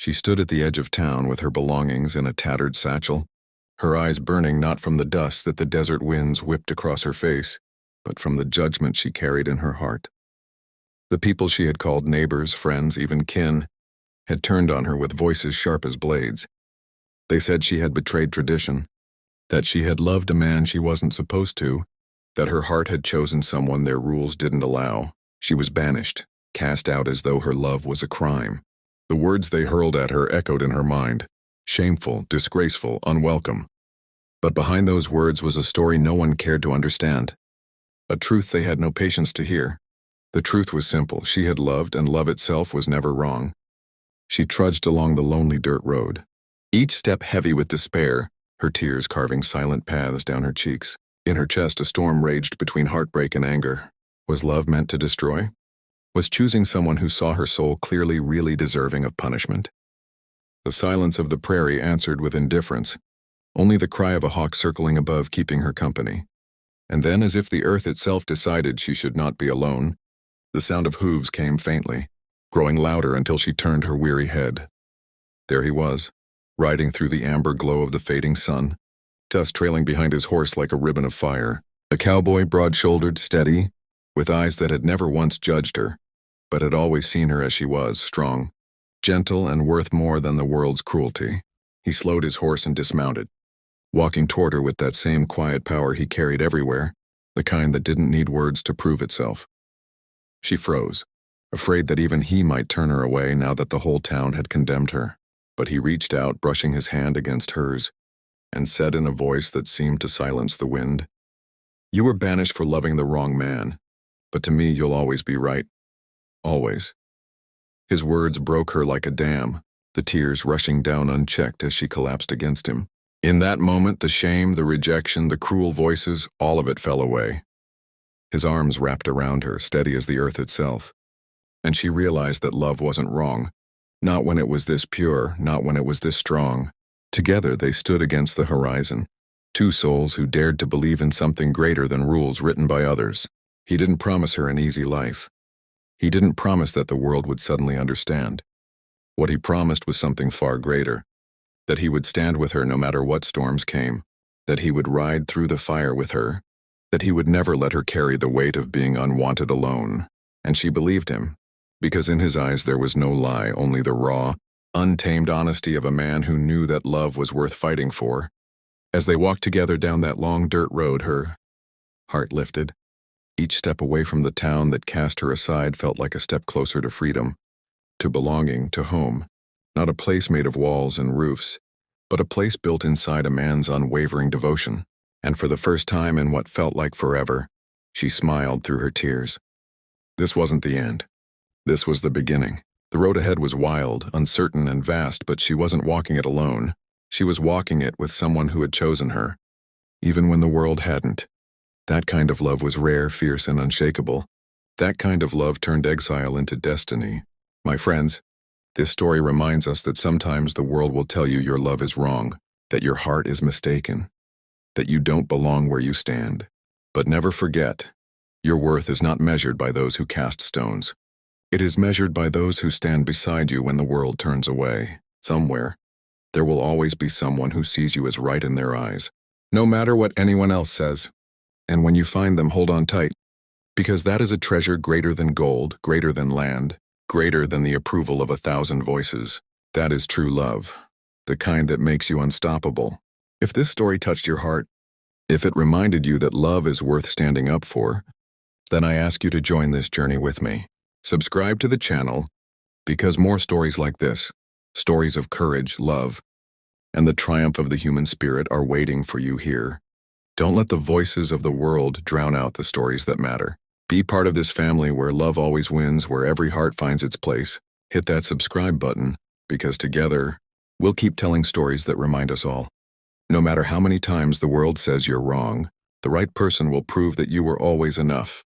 She stood at the edge of town with her belongings in a tattered satchel, her eyes burning not from the dust that the desert winds whipped across her face, but from the judgment she carried in her heart. The people she had called neighbors, friends, even kin, had turned on her with voices sharp as blades. They said she had betrayed tradition, that she had loved a man she wasn't supposed to, that her heart had chosen someone their rules didn't allow. She was banished, cast out as though her love was a crime. The words they hurled at her echoed in her mind, shameful, disgraceful, unwelcome. But behind those words was a story no one cared to understand, a truth they had no patience to hear. The truth was simple: she had loved, and love itself was never wrong. She trudged along the lonely dirt road, each step heavy with despair, her tears carving silent paths down her cheeks. In her chest a storm raged between heartbreak and anger. Was love meant to destroy? Was choosing someone who saw her soul clearly really deserving of punishment? The silence of the prairie answered with indifference, only the cry of a hawk circling above keeping her company. And then, as if the earth itself decided she should not be alone, the sound of hooves came faintly, growing louder until she turned her weary head. There he was, riding through the amber glow of the fading sun, dust trailing behind his horse like a ribbon of fire. A cowboy, broad-shouldered, steady, with eyes that had never once judged her, but had always seen her as she was, strong, gentle, and worth more than the world's cruelty. He slowed his horse and dismounted, walking toward her with that same quiet power he carried everywhere, the kind that didn't need words to prove itself. She froze, afraid that even he might turn her away now that the whole town had condemned her. But he reached out, brushing his hand against hers, and said in a voice that seemed to silence the wind, "You were banished for loving the wrong man, but to me you'll always be right. Always." His words broke her like a dam, the tears rushing down unchecked as she collapsed against him. In that moment, the shame, the rejection, the cruel voices, all of it fell away. His arms wrapped around her, steady as the earth itself, and she realized that love wasn't wrong, not when it was this pure, not when it was this strong. Together they stood against the horizon, two souls who dared to believe in something greater than rules written by others. He didn't promise her an easy life. He didn't promise that the world would suddenly understand. What he promised was something far greater, that he would stand with her no matter what storms came, that he would ride through the fire with her, that he would never let her carry the weight of being unwanted alone. And she believed him, because in his eyes there was no lie, only the raw, untamed honesty of a man who knew that love was worth fighting for. As they walked together down that long dirt road, her heart lifted. Each step away from the town that cast her aside felt like a step closer to freedom, to belonging, to home. Not a place made of walls and roofs, but a place built inside a man's unwavering devotion. And for the first time in what felt like forever, she smiled through her tears. This wasn't the end. This was the beginning. The road ahead was wild, uncertain, and vast, but she wasn't walking it alone. She was walking it with someone who had chosen her, even when the world hadn't. That kind of love was rare, fierce, and unshakable. That kind of love turned exile into destiny. My friends, this story reminds us that sometimes the world will tell you your love is wrong, that your heart is mistaken, that you don't belong where you stand. But never forget, your worth is not measured by those who cast stones. It is measured by those who stand beside you when the world turns away. Somewhere, there will always be someone who sees you as right in their eyes, no matter what anyone else says. And when you find them, hold on tight, because that is a treasure greater than gold, greater than land, greater than the approval of 1,000 voices. That is true love, the kind that makes you unstoppable. If this story touched your heart, if it reminded you that love is worth standing up for, then I ask you to join this journey with me. Subscribe to the channel, because more stories like this, stories of courage, love, and the triumph of the human spirit are waiting for you here. Don't let the voices of the world drown out the stories that matter. Be part of this family where love always wins, where every heart finds its place. Hit that subscribe button, because together, we'll keep telling stories that remind us all. No matter how many times the world says you're wrong, the right person will prove that you were always enough.